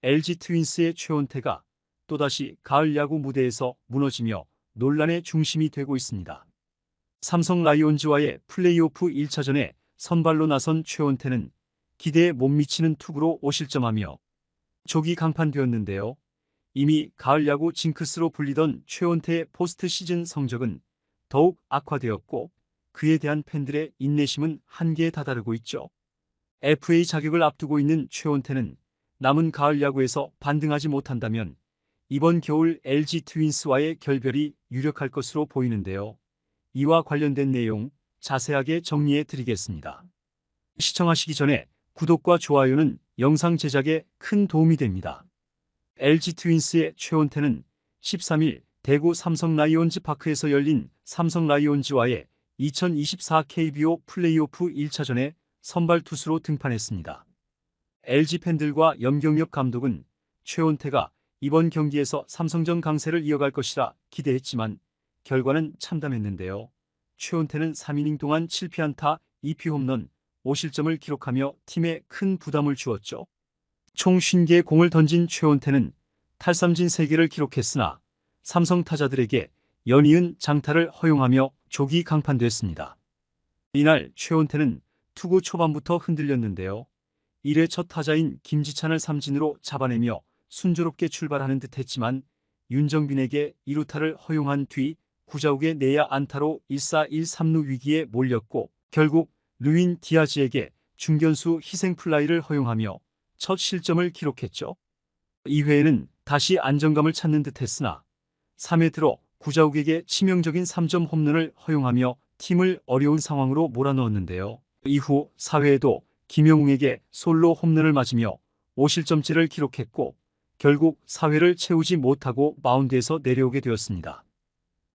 LG 트윈스의 최원태가 또다시 가을 야구 무대에서 무너지며 논란의 중심이 되고 있습니다. 삼성 라이온즈와의 플레이오프 1차전에 선발로 나선 최원태는 기대에 못 미치는 투구로 5실점하며 조기 강판되었는데요. 이미 가을 야구 징크스로 불리던 최원태의 포스트 시즌 성적은 더욱 악화되었고 그에 대한 팬들의 인내심은 한계에 다다르고 있죠. FA 자격을 앞두고 있는 최원태는 남은 가을 야구에서 반등하지 못한다면 이번 겨울 LG 트윈스와의 결별이 유력할 것으로 보이는데요. 이와 관련된 내용 자세하게 정리해 드리겠습니다. 시청하시기 전에 구독과 좋아요는 영상 제작에 큰 도움이 됩니다. LG 트윈스의 최원태는 13일 대구 삼성 라이온즈 파크에서 열린 삼성 라이온즈와의 2024 KBO 플레이오프 1차전에 선발 투수로 등판했습니다. LG 팬들과 염경엽 감독은 최원태가 이번 경기에서 삼성전 강세를 이어갈 것이라 기대했지만 결과는 참담했는데요. 최원태는 3이닝 동안 7피안타, 2피 홈런, 5실점을 기록하며 팀에 큰 부담을 주었죠. 총 50개의 공을 던진 최원태는 탈삼진 3개를 기록했으나 삼성 타자들에게 연이은 장타를 허용하며 조기 강판됐습니다. 이날 최원태는 투구 초반부터 흔들렸는데요. 1회 첫 타자인 김지찬을 삼진으로 잡아내며 순조롭게 출발하는 듯 했지만 윤정빈에게 2루타를 허용한 뒤 구자욱의 내야 안타로 1사 1-3루 위기에 몰렸고 결국 루인 디아즈에게 중견수 희생플라이를 허용하며 첫 실점을 기록했죠. 2회에는 다시 안정감을 찾는 듯 했으나 3회 들어 구자욱에게 치명적인 3점 홈런을 허용하며 팀을 어려운 상황으로 몰아넣었는데요. 이후 4회에도 김영웅에게 솔로 홈런을 맞으며 5실점째를 기록했고 결국 4회를 채우지 못하고 마운드에서 내려오게 되었습니다.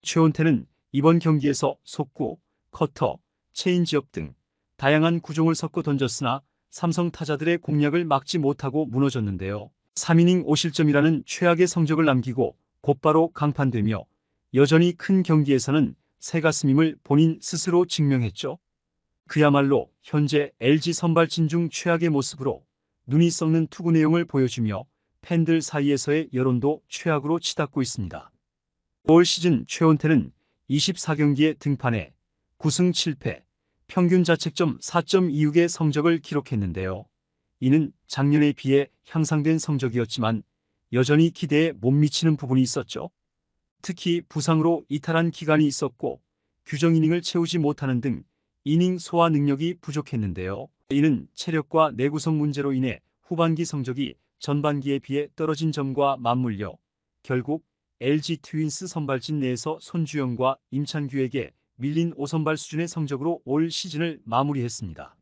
최원태는 이번 경기에서 속구, 커터, 체인지업 등 다양한 구종을 섞어 던졌으나 삼성 타자들의 공략을 막지 못하고 무너졌는데요. 3이닝 5실점이라는 최악의 성적을 남기고 곧바로 강판되며 여전히 큰 경기에서는 새가슴임을 본인 스스로 증명했죠. 그야말로 현재 LG 선발진 중 최악의 모습으로 눈이 썩는 투구 내용을 보여주며 팬들 사이에서의 여론도 최악으로 치닫고 있습니다. 올 시즌 최원태는 24경기에 등판해 9승 7패, 평균 자책점 4.26의 성적을 기록했는데요. 이는 작년에 비해 향상된 성적이었지만 여전히 기대에 못 미치는 부분이 있었죠. 특히 부상으로 이탈한 기간이 있었고 규정 이닝을 채우지 못하는 등 이닝 소화 능력이 부족했는데요. 이는 체력과 내구성 문제로 인해 후반기 성적이 전반기에 비해 떨어진 점과 맞물려 결국 LG 트윈스 선발진 내에서 손주영과 임찬규에게 밀린 5선발 수준의 성적으로 올 시즌을 마무리했습니다.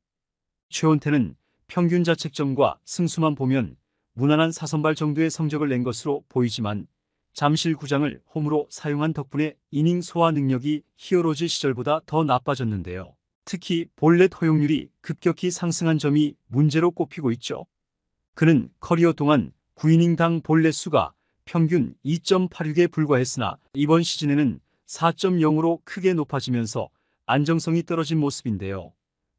최원태는 평균 자책점과 승수만 보면 무난한 4선발 정도의 성적을 낸 것으로 보이지만 잠실구장을 홈으로 사용한 덕분에 이닝 소화 능력이 히어로즈 시절보다 더 나빠졌는데요. 특히 볼넷 허용률이 급격히 상승한 점이 문제로 꼽히고 있죠. 그는 커리어 동안 9이닝당 볼넷 수가 평균 2.86에 불과했으나 이번 시즌에는 4.0으로 크게 높아지면서 안정성이 떨어진 모습인데요.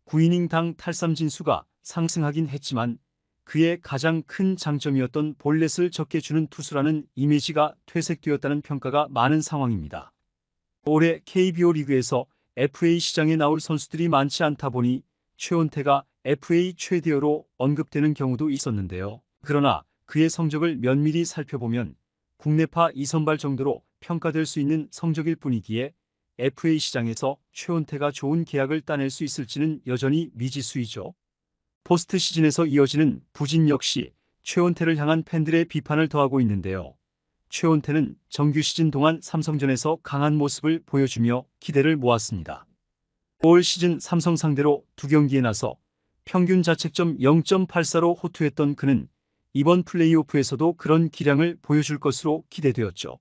9이닝당 탈삼진 수가 상승하긴 했지만 그의 가장 큰 장점이었던 볼넷을 적게 주는 투수라는 이미지가 퇴색되었다는 평가가 많은 상황입니다. 올해 KBO 리그에서 FA 시장에 나올 선수들이 많지 않다 보니 최원태가 FA 최대어로 언급되는 경우도 있었는데요. 그러나 그의 성적을 면밀히 살펴보면 국내파 2선발 정도로 평가될 수 있는 성적일 뿐이기에 FA 시장에서 최원태가 좋은 계약을 따낼 수 있을지는 여전히 미지수이죠. 포스트 시즌에서 이어지는 부진 역시 최원태를 향한 팬들의 비판을 더하고 있는데요. 최원태는 정규 시즌 동안 삼성전에서 강한 모습을 보여주며 기대를 모았습니다. 올 시즌 삼성 상대로 2경기에 나서 평균 자책점 0.84로 호투했던 그는 이번 플레이오프에서도 그런 기량을 보여줄 것으로 기대되었죠.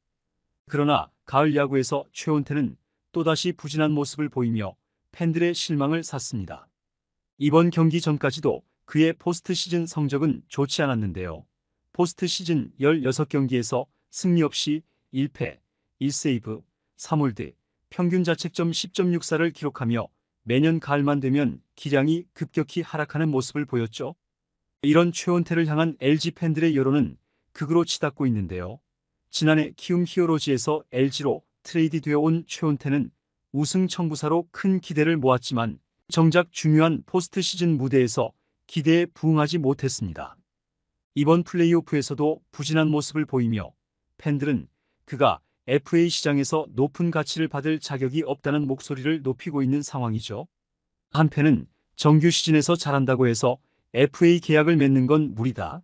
그러나 가을 야구에서 최원태는 또다시 부진한 모습을 보이며 팬들의 실망을 샀습니다. 이번 경기 전까지도 그의 포스트 시즌 성적은 좋지 않았는데요. 포스트 시즌 16경기에서 승리 없이 1패, 1세이브, 3홀드, 평균 자책점 10.64를 기록하며 매년 가을만 되면 기량이 급격히 하락하는 모습을 보였죠. 이런 최원태를 향한 LG 팬들의 여론은 극으로 치닫고 있는데요. 지난해 키움 히어로즈에서 LG로 트레이드되어 온 최원태는 우승 청부사로 큰 기대를 모았지만 정작 중요한 포스트 시즌 무대에서 기대에 부응하지 못했습니다. 이번 플레이오프에서도 부진한 모습을 보이며 팬들은 그가 FA 시장에서 높은 가치를 받을 자격이 없다는 목소리를 높이고 있는 상황이죠. 한편은 정규 시즌에서 잘한다고 해서 FA 계약을 맺는 건 무리다.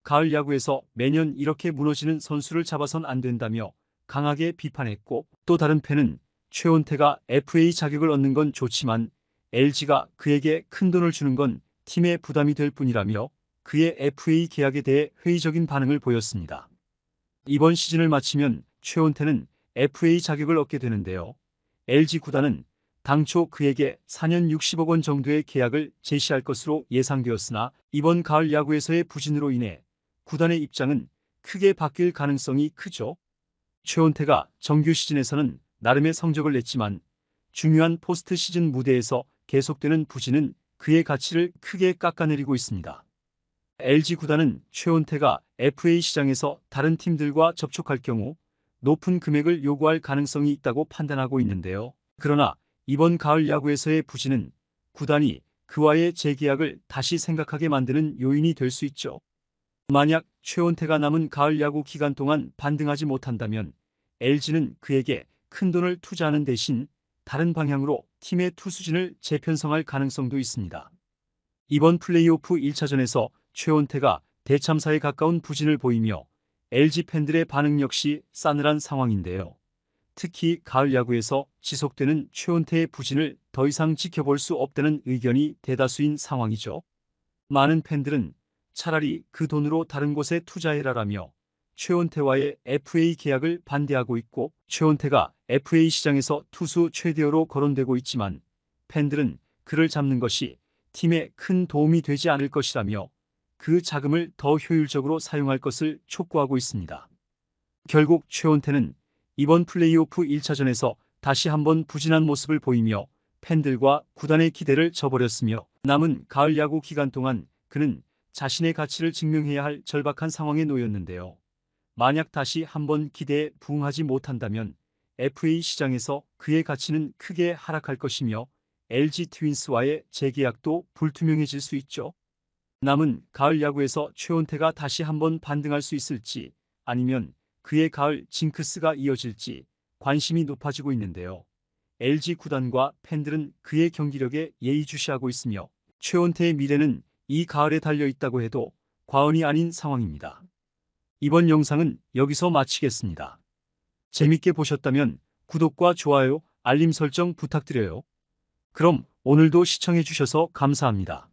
가을 야구에서 매년 이렇게 무너지는 선수를 잡아선 안 된다며 강하게 비판했고, 또 다른 팬은 최원태가 FA 자격을 얻는 건 좋지만 LG가 그에게 큰 돈을 주는 건 팀에 부담이 될 뿐이라며 그의 FA 계약에 대해 회의적인 반응을 보였습니다. 이번 시즌을 마치면 최원태는 FA 자격을 얻게 되는데요. LG 구단은 당초 그에게 4년 60억 원 정도의 계약을 제시할 것으로 예상되었으나 이번 가을 야구에서의 부진으로 인해 구단의 입장은 크게 바뀔 가능성이 크죠. 최원태가 정규 시즌에서는 나름의 성적을 냈지만 중요한 포스트 시즌 무대에서 계속되는 부진은 그의 가치를 크게 깎아내리고 있습니다. LG 구단은 최원태가 FA 시장에서 다른 팀들과 접촉할 경우 높은 금액을 요구할 가능성이 있다고 판단하고 있는데요. 그러나 이번 가을 야구에서의 부진은 구단이 그와의 재계약을 다시 생각하게 만드는 요인이 될 수 있죠. 만약 최원태가 남은 가을 야구 기간 동안 반등하지 못한다면 LG는 그에게 큰 돈을 투자하는 대신 다른 방향으로 팀의 투수진을 재편성할 가능성도 있습니다. 이번 플레이오프 1차전에서 최원태가 대참사에 가까운 부진을 보이며 LG 팬들의 반응 역시 싸늘한 상황인데요. 특히 가을 야구에서 지속되는 최원태의 부진을 더 이상 지켜볼 수 없다는 의견이 대다수인 상황이죠. 많은 팬들은 차라리 그 돈으로 다른 곳에 투자해라라며 최원태와의 FA 계약을 반대하고 있고, 최원태가 FA 시장에서 투수 최대어로 거론되고 있지만 팬들은 그를 잡는 것이 팀에 큰 도움이 되지 않을 것이라며 그 자금을 더 효율적으로 사용할 것을 촉구하고 있습니다. 결국 최원태는 이번 플레이오프 1차전에서 다시 한번 부진한 모습을 보이며 팬들과 구단의 기대를 저버렸으며 남은 가을 야구 기간 동안 그는 자신의 가치를 증명해야 할 절박한 상황에 놓였는데요. 만약 다시 한번 기대에 부응하지 못한다면 FA 시장에서 그의 가치는 크게 하락할 것이며 LG 트윈스와의 재계약도 불투명해질 수 있죠. 남은 가을 야구에서 최원태가 다시 한번 반등할 수 있을지 아니면 그의 가을 징크스가 이어질지 관심이 높아지고 있는데요. LG 구단과 팬들은 그의 경기력에 예의주시하고 있으며 최원태의 미래는 이 가을에 달려 있다고 해도 과언이 아닌 상황입니다. 이번 영상은 여기서 마치겠습니다. 재밌게 보셨다면 구독과 좋아요, 알림 설정 부탁드려요. 그럼 오늘도 시청해 주셔서 감사합니다.